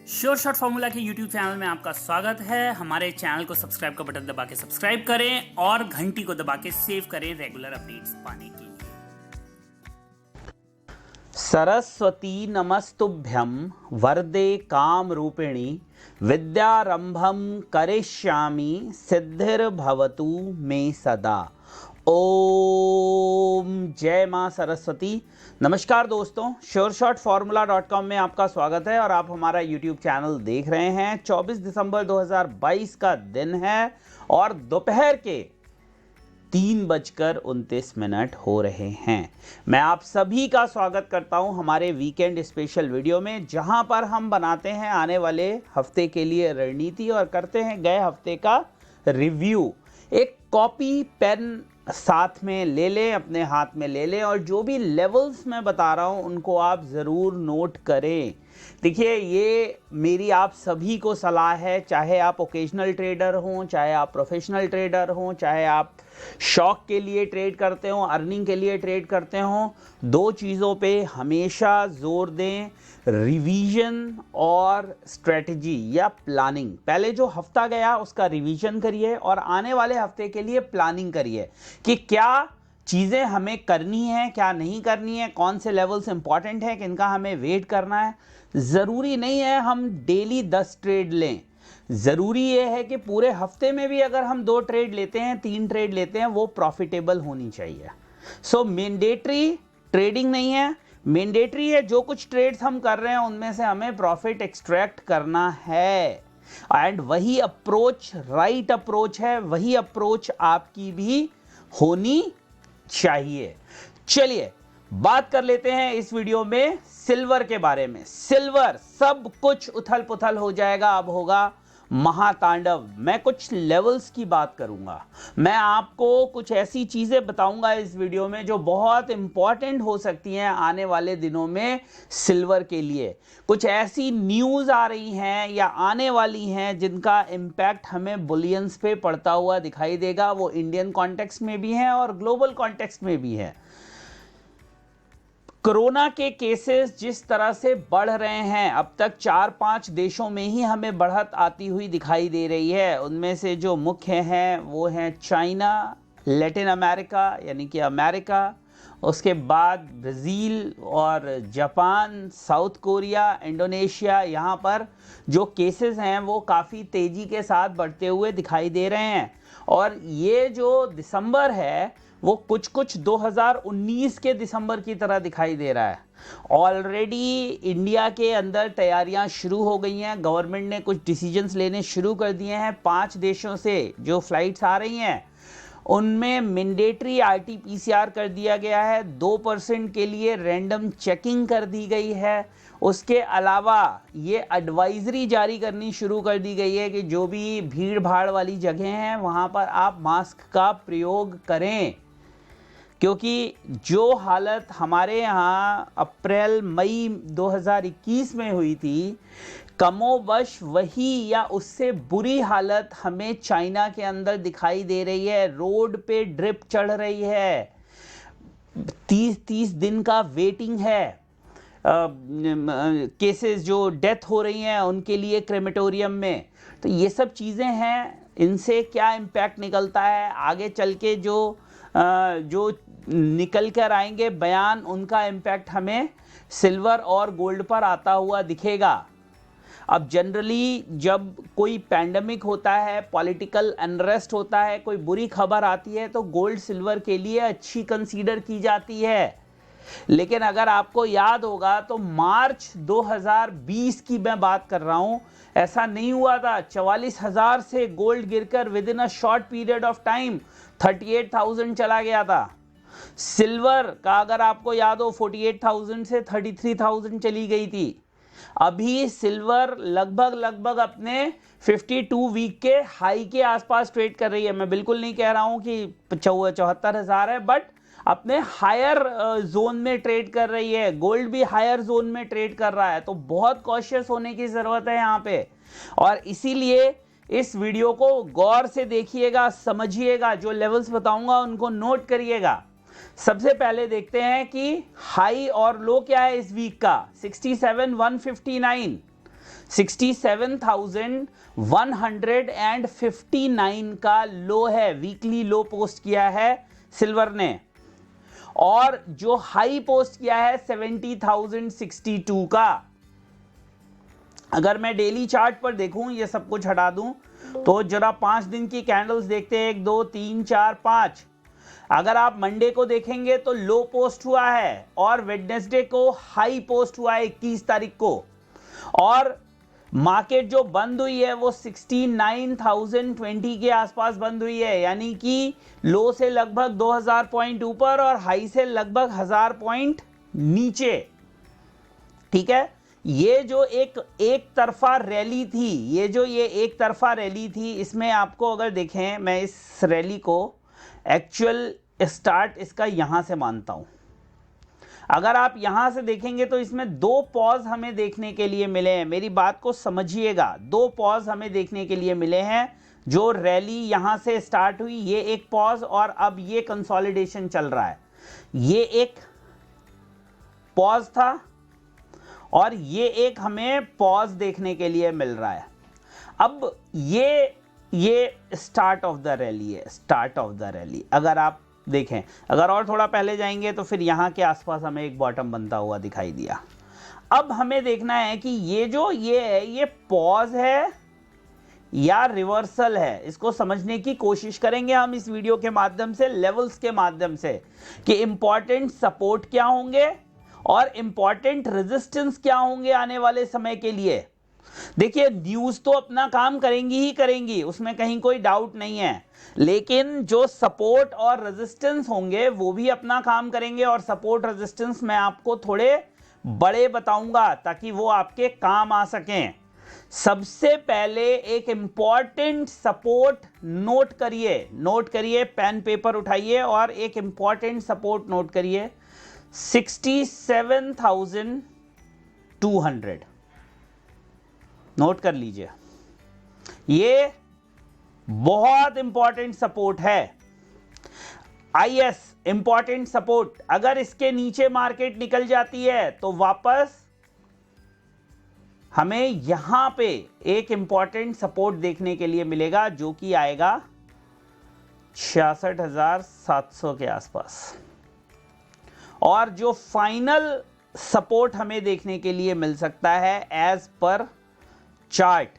Sure shot formula के YouTube channel में आपका स्वागत है। हमारे चैनल को सब्सक्राइब का बटन दबा के सब्सक्राइब करें और घंटी को दबा के सेव करें रेगुलर अपडेट्स पाने के लिए। सरस्वती नमस्तुभ्यं वरदे काम रूपिणी विद्यारंभम करिष्यामि सिद्धिर्भवतु मे सदा। ओम जय मां सरस्वती। नमस्कार दोस्तों, sureshotformula.com में आपका स्वागत है और आप हमारा YouTube चैनल देख रहे हैं। 24 दिसंबर 2022 का दिन है और दोपहर के 3:29 हो रहे हैं। मैं आप सभी का स्वागत करता हूं हमारे वीकेंड स्पेशल वीडियो में, जहां पर हम बनाते हैं आने वाले हफ्ते के लिए रणनीति और करते हैं गए हफ्ते का रिव्यू। एक कॉपी पेन साथ में ले लें, अपने हाथ में ले लें और जो भी लेवल्स मैं बता रहा हूं उनको आप ज़रूर नोट करें। देखिए, ये मेरी आप सभी को सलाह है, चाहे आप ओकेजनल ट्रेडर हों, चाहे आप प्रोफेशनल ट्रेडर हों, चाहे आप शौक के लिए ट्रेड करते हों, अर्निंग के लिए ट्रेड करते हों। दो चीज़ों पे हमेशा जोर दें, रिवीजन और स्ट्रेटजी या प्लानिंग। पहले जो हफ्ता गया उसका रिवीजन करिए और आने वाले हफ्ते के लिए प्लानिंग करिए कि क्या चीज़ें हमें करनी है, क्या नहीं करनी है, कौन से लेवल्स इंपॉर्टेंट हैं, किनका हमें वेट करना है। ज़रूरी नहीं है हम डेली 10 ट्रेड लें, ज़रूरी ये है कि पूरे हफ्ते में भी अगर हम 2 ट्रेड लेते हैं, 3 ट्रेड लेते हैं, वो प्रॉफिटेबल होनी चाहिए। सो मैंडेटरी ट्रेडिंग नहीं है, मैंडेटरी है जो कुछ ट्रेड्स हम कर रहे हैं उनमें से हमें प्रॉफिट एक्सट्रैक्ट करना है। एंड वही अप्रोच राइट अप्रोच है, वही अप्रोच आपकी भी होनी चाहिए। चलिए बात कर लेते हैं इस वीडियो में सिल्वर के बारे में। सिल्वर सब कुछ उथल पुथल हो जाएगा, अब होगा महातांडव। मैं कुछ लेवल्स की बात करूंगा, मैं आपको कुछ ऐसी चीजें बताऊंगा इस वीडियो में जो बहुत इंपॉर्टेंट हो सकती हैं आने वाले दिनों में सिल्वर के लिए। कुछ ऐसी न्यूज़ आ रही हैं या आने वाली हैं जिनका इम्पैक्ट हमें बुलियंस पे पड़ता हुआ दिखाई देगा। वो इंडियन कॉन्टेक्स्ट में भी हैं और ग्लोबल कॉन्टेक्स्ट में भी है। कोरोना के केसेस जिस तरह से बढ़ रहे हैं, अब तक 4-5 देशों में ही हमें बढ़त आती हुई दिखाई दे रही है। उनमें से जो मुख्य हैं वो हैं चाइना, लैटिन अमेरिका यानी कि अमेरिका, उसके बाद ब्राज़ील और जापान, साउथ कोरिया, इंडोनेशिया। यहाँ पर जो केसेस हैं वो काफ़ी तेज़ी के साथ बढ़ते हुए दिखाई दे रहे हैं। और ये जो दिसंबर है वो कुछ 2019 के दिसंबर की तरह दिखाई दे रहा है। ऑलरेडी इंडिया के अंदर तैयारियां शुरू हो गई हैं, गवर्नमेंट ने कुछ डिसीजंस लेने शुरू कर दिए हैं। 5 देशों से जो फ्लाइट्स आ रही हैं उनमें मैंडेटरी RT-PCR कर दिया गया है, 2% के लिए रैंडम चेकिंग कर दी गई है। उसके अलावा ये एडवाइजरी जारी करनी शुरू कर दी गई है कि जो भी भीड़ भाड़ वाली जगह हैं वहाँ पर आप मास्क का प्रयोग करें, क्योंकि जो हालत हमारे यहाँ अप्रैल मई 2021 में हुई थी, कमोबश वही या उससे बुरी हालत हमें चाइना के अंदर दिखाई दे रही है। रोड पे ड्रिप चढ़ रही है, 30 दिन का वेटिंग है। केसेस जो डेथ हो रही हैं उनके लिए क्रेमेटोरियम में। तो ये सब चीज़ें हैं, इनसे क्या इम्पैक्ट निकलता है आगे चल के, जो निकल कर आएंगे बयान, उनका इम्पैक्ट हमें सिल्वर और गोल्ड पर आता हुआ दिखेगा। अब जनरली जब कोई पैंडेमिक होता है, पॉलिटिकल अनरेस्ट होता है, कोई बुरी खबर आती है तो गोल्ड सिल्वर के लिए अच्छी कंसीडर की जाती है। लेकिन अगर आपको याद होगा तो मार्च 2020 की मैं बात कर रहा हूं, ऐसा नहीं हुआ था। 44,000 से गोल्ड गिरकर with in a short period of time 38,000 चला गया था। सिल्वर का अगर आपको याद हो 48,000 से 33,000 चली गई थी। अभी सिल्वर लगभग अपने 52 वीक के हाई के आसपास ट्रेड कर रही है। मैं बिल्कुल नहीं कह रहा हूं कि 74,000 है, बट अपने हायर जोन में ट्रेड कर रही है। गोल्ड भी हायर जोन में ट्रेड कर रहा है, तो बहुत कॉशियस होने की ज़रूरत है यहाँ पे। और इसीलिए इस वीडियो को गौर से देखिएगा, समझिएगा, जो लेवल्स बताऊंगा उनको नोट करिएगा। सबसे पहले देखते हैं कि हाई और लो क्या है इस वीक का। 67,159 67,159 का लो है, वीकली लो पोस्ट किया है सिल्वर ने, और जो हाई पोस्ट किया है 70,062 का। अगर मैं डेली चार्ट पर देखूं, ये सब कुछ हटा दूं, तो जरा 5 दिन की कैंडल्स देखते हैं, 1 2 3 4 5। अगर आप मंडे को देखेंगे तो लो पोस्ट हुआ है, और वेडनेसडे को हाई पोस्ट हुआ है 21 तारीख को, और मार्केट जो बंद हुई है वो 69,020 के आसपास बंद हुई है, यानी कि लो से लगभग 2000 पॉइंट ऊपर और हाई से लगभग 1000 पॉइंट नीचे। ठीक है, ये जो एक तरफा रैली थी, ये एक तरफा रैली थी, इसमें आपको अगर देखें, मैं इस रैली को एक्चुअल स्टार्ट इसका यहां से मानता हूं। अगर आप यहां से देखेंगे तो इसमें 2 पॉज हमें देखने के लिए मिले हैं, मेरी बात को समझिएगा, 2 पॉज हमें देखने के लिए मिले हैं। जो रैली यहां से स्टार्ट हुई, ये एक पॉज, और अब ये कंसोलिडेशन चल रहा है, ये एक पॉज था, और ये एक हमें पॉज देखने के लिए मिल रहा है। अब ये स्टार्ट ऑफ द रैली है, स्टार्ट ऑफ द रैली। अगर आप देखें, अगर और थोड़ा पहले जाएंगे तो फिर यहाँ के आसपास हमें एक बॉटम बनता हुआ दिखाई दिया। अब हमें देखना है कि ये जो ये है, ये पॉज है या रिवर्सल है। इसको समझने की कोशिश करेंगे हम इस वीडियो के माध्यम से, लेवल्स के माध्यम से, कि इंपॉर्टेंट सपोर्ट क्या होंगे और इंपॉर्टेंट रेजिस्टेंस क्या होंगे आने वाले समय के लिए। देखिए, न्यूज तो अपना काम करेंगी ही करेंगी, उसमें कहीं कोई डाउट नहीं है, लेकिन जो सपोर्ट और रेजिस्टेंस होंगे वो भी अपना काम करेंगे, और सपोर्ट रेजिस्टेंस मैं आपको थोड़े बड़े बताऊंगा ताकि वो आपके काम आ सकें। सबसे पहले एक इंपॉर्टेंट सपोर्ट नोट करिए, पेन पेपर उठाइए और एक इंपॉर्टेंट सपोर्ट नोट करिए, 67,200 नोट कर लीजिए। ये बहुत इंपॉर्टेंट सपोर्ट है, IS इंपॉर्टेंट सपोर्ट। अगर इसके नीचे मार्केट निकल जाती है तो वापस हमें यहां पे एक इंपॉर्टेंट सपोर्ट देखने के लिए मिलेगा, जो कि आएगा 66,700 के आसपास। और जो फाइनल सपोर्ट हमें देखने के लिए मिल सकता है एज पर चार्ट,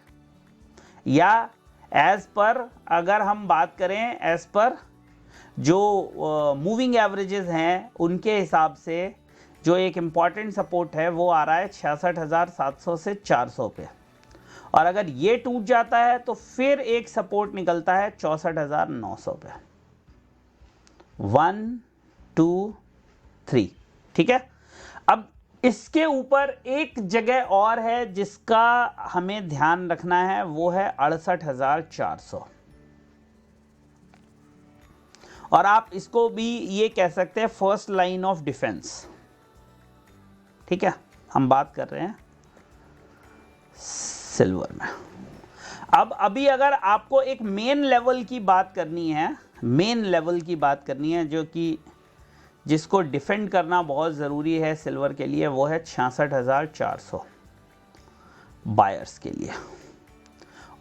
या एज पर, अगर हम बात करें एज पर जो मूविंग एवरेजेस हैं उनके हिसाब से, जो एक इंपॉर्टेंट सपोर्ट है वो आ रहा है 66,700 से 400 पे, और अगर ये टूट जाता है तो फिर एक सपोर्ट निकलता है 64,900 पे। 1 2 3, ठीक है। अब इसके ऊपर एक जगह और है जिसका हमें ध्यान रखना है, वो है 68,400, और आप इसको भी ये कह सकते हैं फर्स्ट लाइन ऑफ डिफेंस। ठीक है, हम बात कर रहे हैं सिल्वर में। अब अभी अगर आपको एक मेन लेवल की बात करनी है, जो कि जिसको डिफेंड करना बहुत ज़रूरी है सिल्वर के लिए, वो है 66,400 बायर्स के लिए,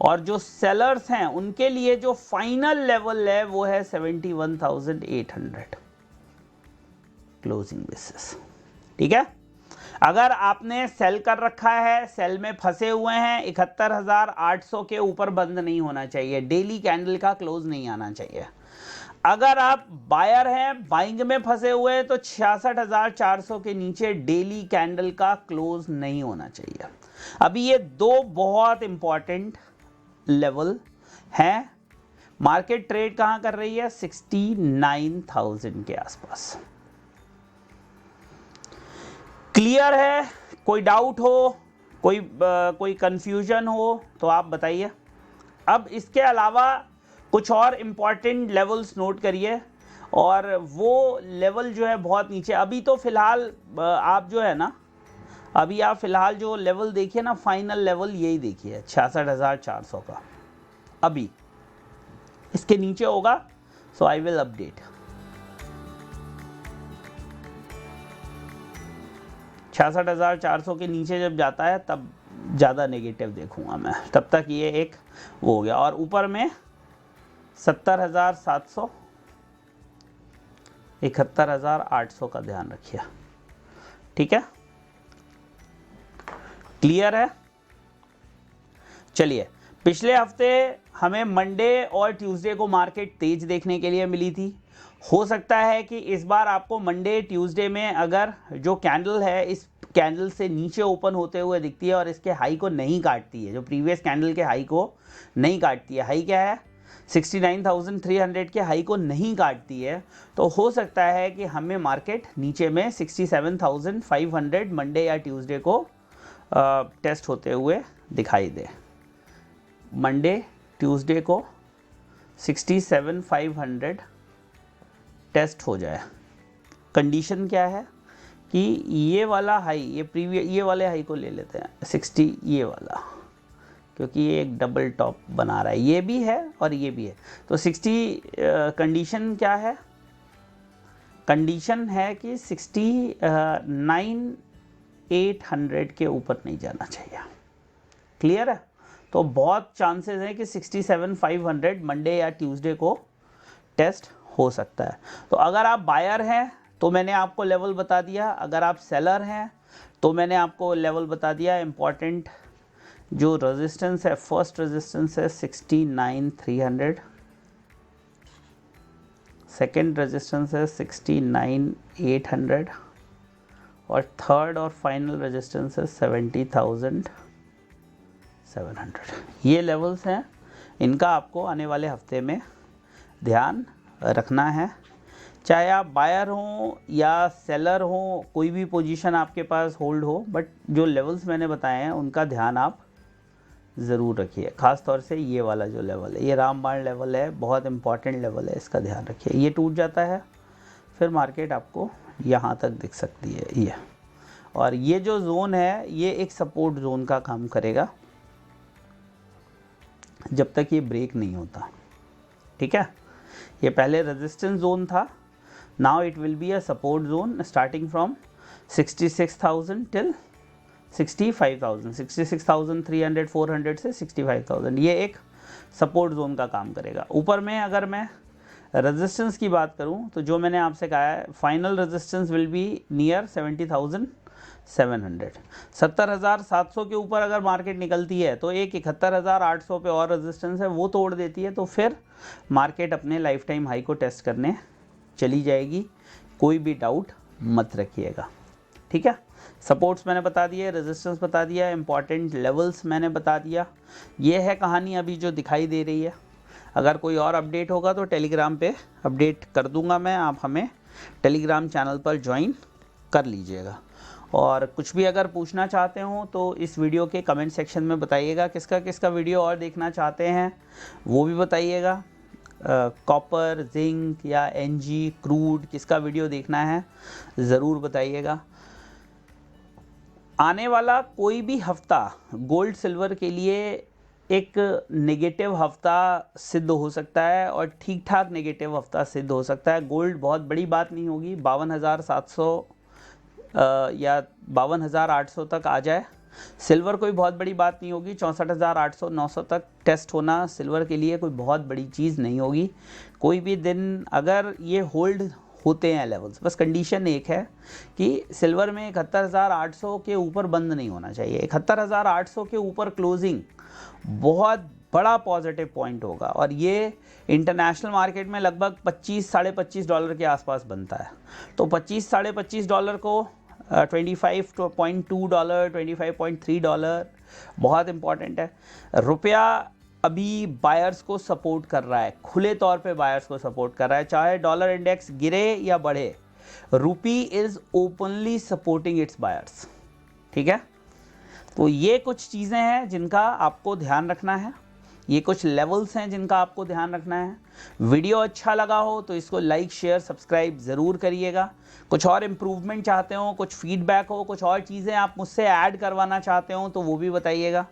और जो सेलर्स हैं उनके लिए जो फाइनल लेवल है वो है 71,800 क्लोजिंग बेसिस। ठीक है, अगर आपने सेल कर रखा है, सेल में फंसे हुए हैं, 71,800 के ऊपर बंद नहीं होना चाहिए, डेली कैंडल का क्लोज नहीं आना चाहिए। अगर आप बायर हैं, बाइंग में फंसे हुए हैं, तो 66,400 के नीचे डेली कैंडल का क्लोज नहीं होना चाहिए। अभी ये 2 बहुत इंपॉर्टेंट लेवल हैं। मार्केट ट्रेड कहां कर रही है? 69,000 के आसपास। क्लियर है? कोई डाउट हो, कोई कंफ्यूजन हो तो आप बताइए। अब इसके अलावा कुछ और इंपॉर्टेंट लेवल्स नोट करिए, और वो लेवल जो है बहुत नीचे। अभी तो फिलहाल आप जो है ना, अभी आप फिलहाल जो लेवल देखिए ना, फाइनल लेवल यही देखिए 66,400 का। अभी इसके नीचे होगा, सो आई विल अपडेट। 66,400 के नीचे जब जाता है तब ज़्यादा नेगेटिव देखूंगा मैं, तब तक ये एक वो हो गया। और ऊपर में 70,700, 71,800 का ध्यान रखिए, ठीक है, क्लियर है। चलिए, पिछले हफ्ते हमें मंडे और ट्यूसडे को मार्केट तेज देखने के लिए मिली थी। हो सकता है कि इस बार आपको मंडे ट्यूसडे में अगर जो कैंडल है इस कैंडल से नीचे ओपन होते हुए दिखती है और इसके हाई को नहीं काटती है, जो प्रीवियस कैंडल के हाई को नहीं काटती है, हाई क्या है 69,300 के हाई को नहीं काटती है, तो हो सकता है कि हमें मार्केट नीचे में 67,500 मंडे या ट्यूसडे को टेस्ट होते हुए दिखाई दे। मंडे ट्यूसडे को 67,500 टेस्ट हो जाए। कंडीशन क्या है कि ये वाला हाई, ये वाले हाई को ले लेते हैं 60, ये वाला, क्योंकि ये एक डबल टॉप बना रहा है, ये भी है और ये भी है, तो 60 कंडीशन क्या है, कंडीशन है कि 69,800 के ऊपर नहीं जाना चाहिए। क्लियर है। तो बहुत चांसेस हैं कि 67,500 मंडे या ट्यूसडे को टेस्ट हो सकता है। तो अगर आप बायर हैं तो मैंने आपको लेवल बता दिया, अगर आप सेलर हैं तो मैंने आपको लेवल बता दिया। इम्पॉर्टेंट जो रेजिस्टेंस है, फर्स्ट रेजिस्टेंस है 69,300, सेकेंड रेजिस्टेंस है 69,800 और थर्ड और फाइनल रेजिस्टेंस है 70,700। ये लेवल्स हैं, इनका आपको आने वाले हफ्ते में ध्यान रखना है। चाहे आप बायर हो या सेलर हो, कोई भी पोजीशन आपके पास होल्ड हो, बट जो लेवल्स मैंने बताए हैं उनका ध्यान आप ज़रूर रखिए। ख़ास तौर से ये वाला जो लेवल है, ये रामबाण लेवल है, बहुत इंपॉर्टेंट लेवल है, इसका ध्यान रखिए। ये टूट जाता है फिर मार्केट आपको यहाँ तक दिख सकती है ये, और ये जो जोन है ये एक सपोर्ट जोन का काम करेगा जब तक ये ब्रेक नहीं होता, ठीक है। ये पहले रेजिस्टेंस जोन था, now it will be a support zone starting from 66,000 till 65,000, 66,300 400 से 65,000, ये एक सपोर्ट जोन का काम करेगा। ऊपर में अगर मैं रेजिस्टेंस की बात करूं तो जो मैंने आपसे कहा है, final resistance will be near 70,700। 70,700 के ऊपर अगर मार्केट निकलती है तो एक 71,800 पे और रेजिस्टेंस है, वो तोड़ देती है तो फिर मार्केट अपने लाइफ टाइम हाई को टेस्ट करने चली जाएगी, कोई भी डाउट मत रखिएगा, ठीक है। सपोर्ट्स मैंने बता दिए, रेजिस्टेंस बता दिया, इंपॉर्टेंट लेवल्स मैंने बता दिया। ये है कहानी अभी जो दिखाई दे रही है। अगर कोई और अपडेट होगा तो टेलीग्राम पे अपडेट कर दूंगा मैं, आप हमें टेलीग्राम चैनल पर ज्वाइन कर लीजिएगा। और कुछ भी अगर पूछना चाहते हो तो इस वीडियो के कमेंट सेक्शन में बताइएगा, किसका किसका वीडियो और देखना चाहते हैं वो भी बताइएगा। कॉपर, जिंक या एनजी, क्रूड, किसका वीडियो देखना है ज़रूर बताइएगा। आने वाला कोई भी हफ्ता गोल्ड सिल्वर के लिए एक नेगेटिव हफ्ता सिद्ध हो सकता है और ठीक ठाक नेगेटिव हफ्ता सिद्ध हो सकता है। गोल्ड बहुत बड़ी बात नहीं होगी, 52,700 या 52,800 तक आ जाए। सिल्वर कोई बहुत बड़ी बात नहीं होगी, 64,800-900 तक टेस्ट होना सिल्वर के लिए कोई बहुत बड़ी चीज़ नहीं होगी। कोई भी दिन अगर ये होल्ड होते हैं लेवल्स, बस कंडीशन एक है कि सिल्वर में 71,800 के ऊपर बंद नहीं होना चाहिए। 71,800 के ऊपर क्लोजिंग बहुत बड़ा पॉजिटिव पॉइंट होगा और ये इंटरनेशनल मार्केट में लगभग 25-25.5 डॉलर के आसपास बनता है। तो 25-25.5 डॉलर को 25.2 डॉलर, 25.3 डॉलर बहुत इंपॉर्टेंट है। रुपया अभी बायर्स को सपोर्ट कर रहा है, खुले तौर पे बायर्स को सपोर्ट कर रहा है, चाहे डॉलर इंडेक्स गिरे या बढ़े, रूपी is openly supporting it's buyers, ठीक है। तो ये कुछ चीज़ें हैं जिनका आपको ध्यान रखना है, ये कुछ लेवल्स हैं जिनका आपको ध्यान रखना है। वीडियो अच्छा लगा हो तो इसको लाइक, शेयर, सब्सक्राइब ज़रूर करिएगा। कुछ और इम्प्रूवमेंट चाहते हो, कुछ फीडबैक हो, कुछ और चीज़ें आप मुझसे ऐड करवाना चाहते हो तो वो भी बताइएगा।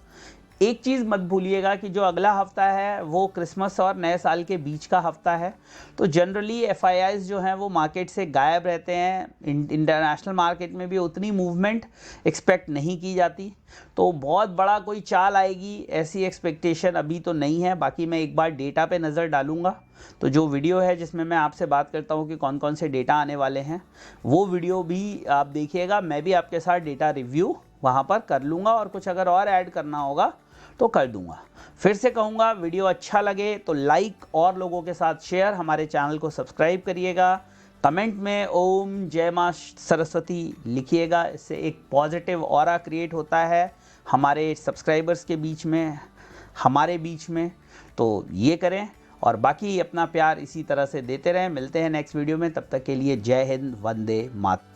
एक चीज़ मत भूलिएगा कि जो अगला हफ्ता है वो क्रिसमस और नए साल के बीच का हफ्ता है, तो जनरली FIIs जो हैं वो मार्केट से गायब रहते हैं। इंटरनेशनल मार्केट में भी उतनी मूवमेंट एक्सपेक्ट नहीं की जाती, तो बहुत बड़ा कोई चाल आएगी ऐसी एक्सपेक्टेशन अभी तो नहीं है। बाकी मैं एक बार डेटा पे नज़र डालूंगा, तो जो वीडियो है जिसमें मैं आपसे बात करता हूँ कि कौन कौन से डेटा आने वाले हैं, वो वीडियो भी आप देखिएगा। मैं भी आपके साथ डेटा रिव्यू वहाँ पर कर लूँगा, और कुछ अगर और ऐड करना होगा तो कर दूंगा। फिर से कहूँगा, वीडियो अच्छा लगे तो लाइक और लोगों के साथ शेयर, हमारे चैनल को सब्सक्राइब करिएगा, कमेंट में ओम जय माँ सरस्वती लिखिएगा। इससे एक पॉजिटिव ऑरा क्रिएट होता है हमारे सब्सक्राइबर्स के बीच में, हमारे बीच में। तो ये करें, और बाकी अपना प्यार इसी तरह से देते रहें। मिलते हैं नेक्स्ट वीडियो में, तब तक के लिए जय हिंद, वंदे मातरम।